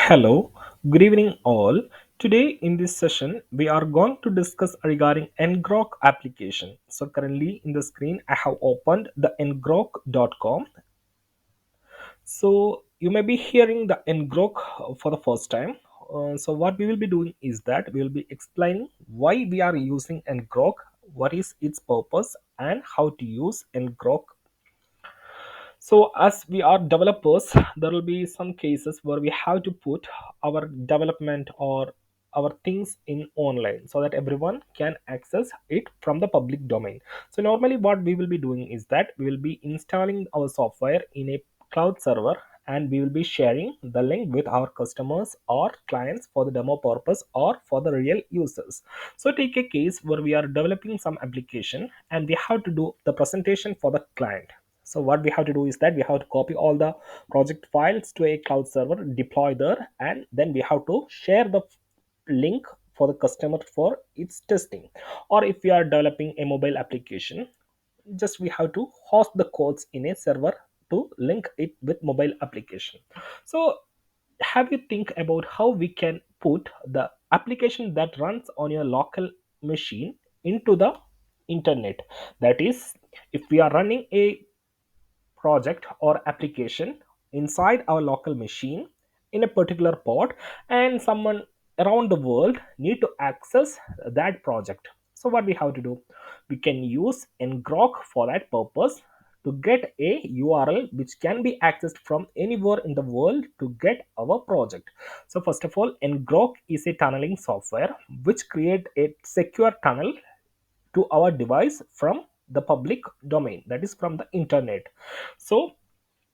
Hello, good evening all. Today in this session we are going to discuss regarding Ngrok application. So currently in the screen I have opened the ngrok.com. So you may be hearing the Ngrok for the first time. So what we will be doing is that we will be explaining why we are using Ngrok, what is its purpose and how to use Ngrok. So, as we are developers, there will be some cases where we have to put our development or our things in online so that everyone can access it from the public domain. So, normally, what we will be doing is that we will be installing our software in a cloud server and we will be sharing the link with our customers or clients for the demo purpose or for the real users. So take a case where we are developing some application and we have to do the presentation for the client. So what we have to do is that we have to copy all the project files to a cloud server, deploy there, and then we have to share the link for the customer for its testing. Or if we are developing a mobile application, just we have to host the codes in a server to link it with mobile application. So have you think about how we can put the application that runs on your local machine into the internet? That is, if we are running a project or application inside our local machine in a particular pod and someone around the world need to access that project, so what we have to do, we can use ngrok for that purpose to get a url which can be accessed from anywhere in the world to get our project. So first of all, ngrok is a tunneling software which create a secure tunnel to our device from the public domain, that is from the internet. So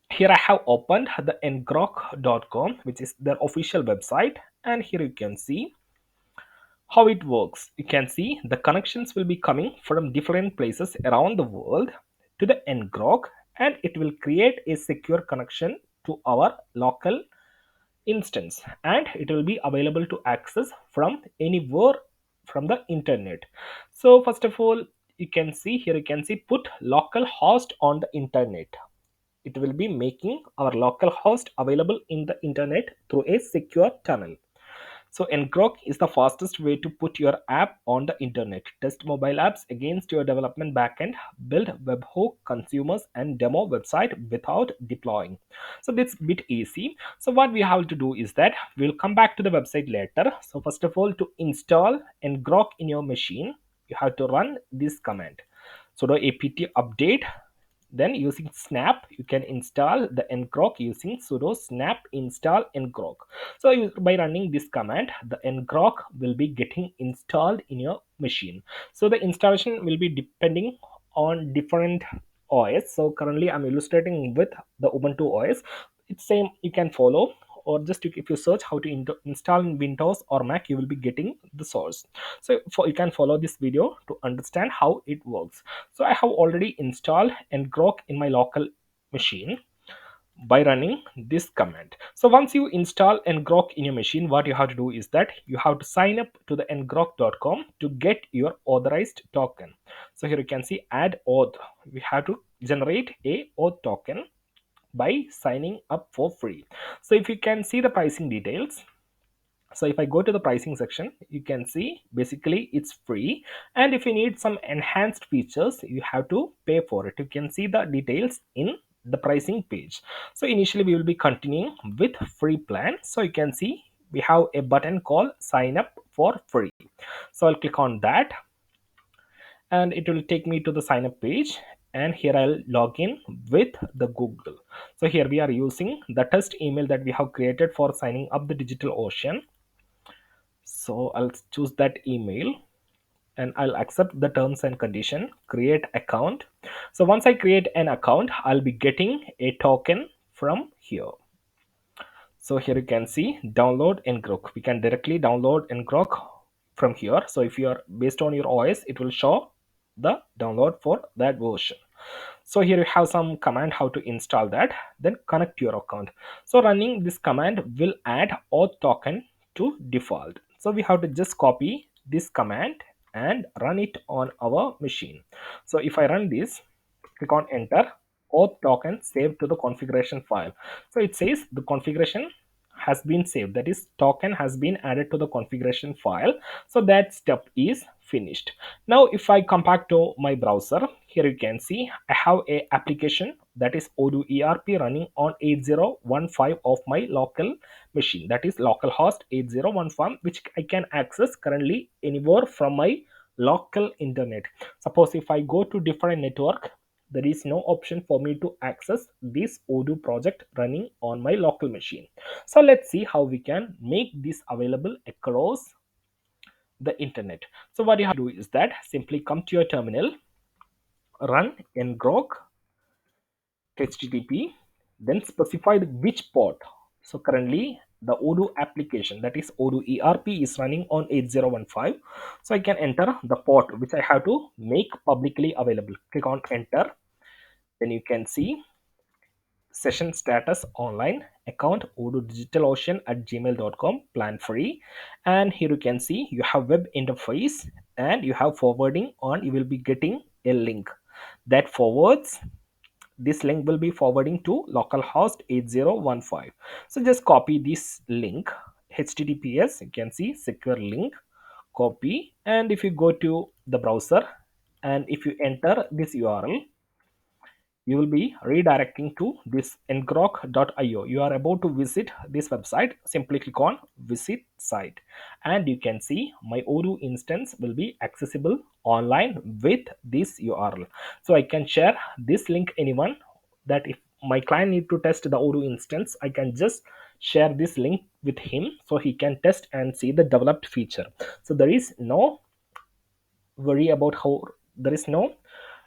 here I have opened the ngrok.com, which is their official website, and here you can see how it works. You can see the connections will be coming from different places around the world to the ngrok, and it will create a secure connection to our local instance, and it will be available to access from anywhere from the internet. So first of all, you can see here, you can see put local host on the internet. It will be making our local host available in the internet through a secure tunnel. So Ngrok is the fastest way to put your app on the internet. Test mobile apps against your development backend, build webhook consumers and demo website without deploying. So this bit easy. So what we have to do is that we'll come back to the website later. So first of all, to install Ngrok in your machine, you have to run this command sudo apt update. Then using snap, you can install the ngrok using sudo snap install ngrok. So by running this command, the ngrok will be getting installed in your machine. So the installation will be depending on different OS. So currently I'm illustrating with the Ubuntu OS. It's same, you can follow, or just if you search how to install in Windows or Mac, you will be getting the source. So you can follow this video to understand how it works. So I have already installed ngrok in my local machine by running this command. So once you install ngrok in your machine, what you have to do is that you have to sign up to the ngrok.com to get your authorized token. So here you can see add auth. We have to generate a auth token by signing up for free. So if you can see the pricing details, so if I go to the pricing section, you can see basically it's free, and if you need some enhanced features, you have to pay for it. You can see the details in the pricing page. So initially we will be continuing with free plan. So you can see we have a button called sign up for free. So I'll click on that and it will take me to the sign up page, and here I'll log in with the Google. So here we are using the test email that we have created for signing up the DigitalOcean. So I'll choose that email and I'll accept the terms and condition, create account. So once I create an account, I'll be getting a token from here. So here you can see download ngrok. We can directly download ngrok from here. So if you are based on your OS, it will show the download for that version. So here you have some command how to install that, then connect your account. So running this command will add auth token to default. So we have to just copy this command and run it on our machine. So if I run this, click on enter, auth token saved to the configuration file. So it says the configuration has been saved, that is token has been added to the configuration file. So that step is finished. Now if I come back to my browser, here you can see I have a application, that is odoo erp, running on 8015 of my local machine, that is localhost 8015, which I can access currently anywhere from my local internet. Suppose if I go to different network, there is no option for me to access this odoo project running on my local machine. So let's see how we can make this available across the internet. So what you have to do is that simply come to your terminal, run ngrok http, then specify which port. So currently the odoo application, that is odoo erp, is running on 8015. So I can enter the port which I have to make publicly available. Click on enter. Then you can see session status online, account odoo digitalocean at gmail.com, plan free. And here you can see you have web interface and you have forwarding on. You will be getting a link that forwards, this link will be forwarding to localhost 8015. So just copy this link, https, you can see secure link, copy. And if you go to the browser and if you enter this url, you will be redirecting to this ngrok.io. You are about to visit this website. Simply click on visit site and you can see my odoo instance will be accessible online with this url. So I can share this link anyone, that if my client need to test the odoo instance, I can just share this link with him so he can test and see the developed feature. So there is no worry about how, there is no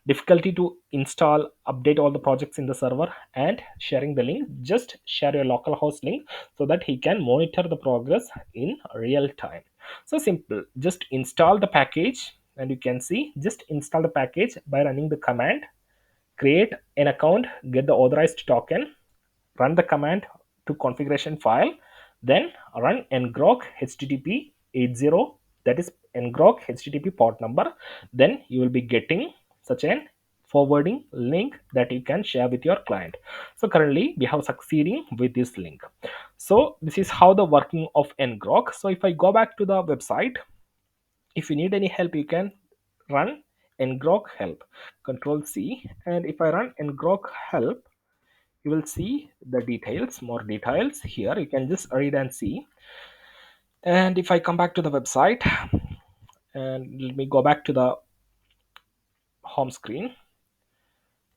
difficulty to install, update all the projects in the server and sharing the link. Just share your local host link so that he can monitor the progress in real time. So simple, just install the package and you can see just install the package by running the command create an account, get the authorized token, run the command to configuration file, then run ngrok http 80, that is ngrok http port number. Then you will be getting such an forwarding link that you can share with your client. So currently we have succeeding with this link. So this is how the working of ngrok. So if I go back to the website, if you need any help you can run ngrok help, control c. And if I run ngrok help, you will see the details, more details here. You can just read and see. And if I come back to the website and let me go back to the home screen,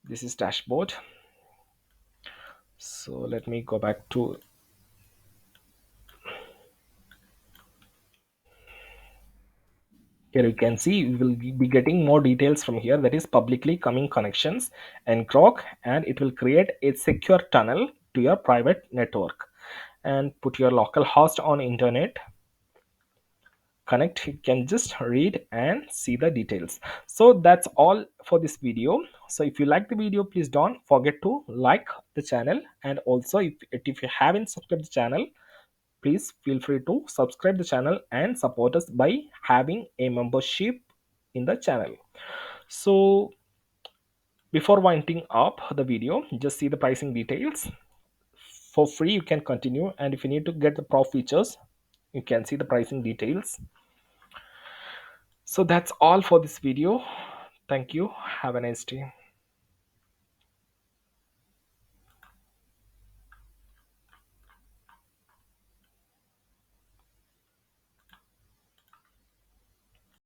this is dashboard. So let me go back to, here you can see you will be getting more details from here, that is publicly coming connections and grok, and it will create a secure tunnel to your private network and put your local host on internet connect. You can just read and see the details. So that's all for this video. So if you like the video, please don't forget to like the channel, and also if you haven't subscribed the channel, please feel free to subscribe the channel and support us by having a membership in the channel. So before winding up the video, just see the pricing details. For free you can continue, and if you need to get the pro features, you can see the pricing details. So that's all for this video. Thank you. Have a nice day.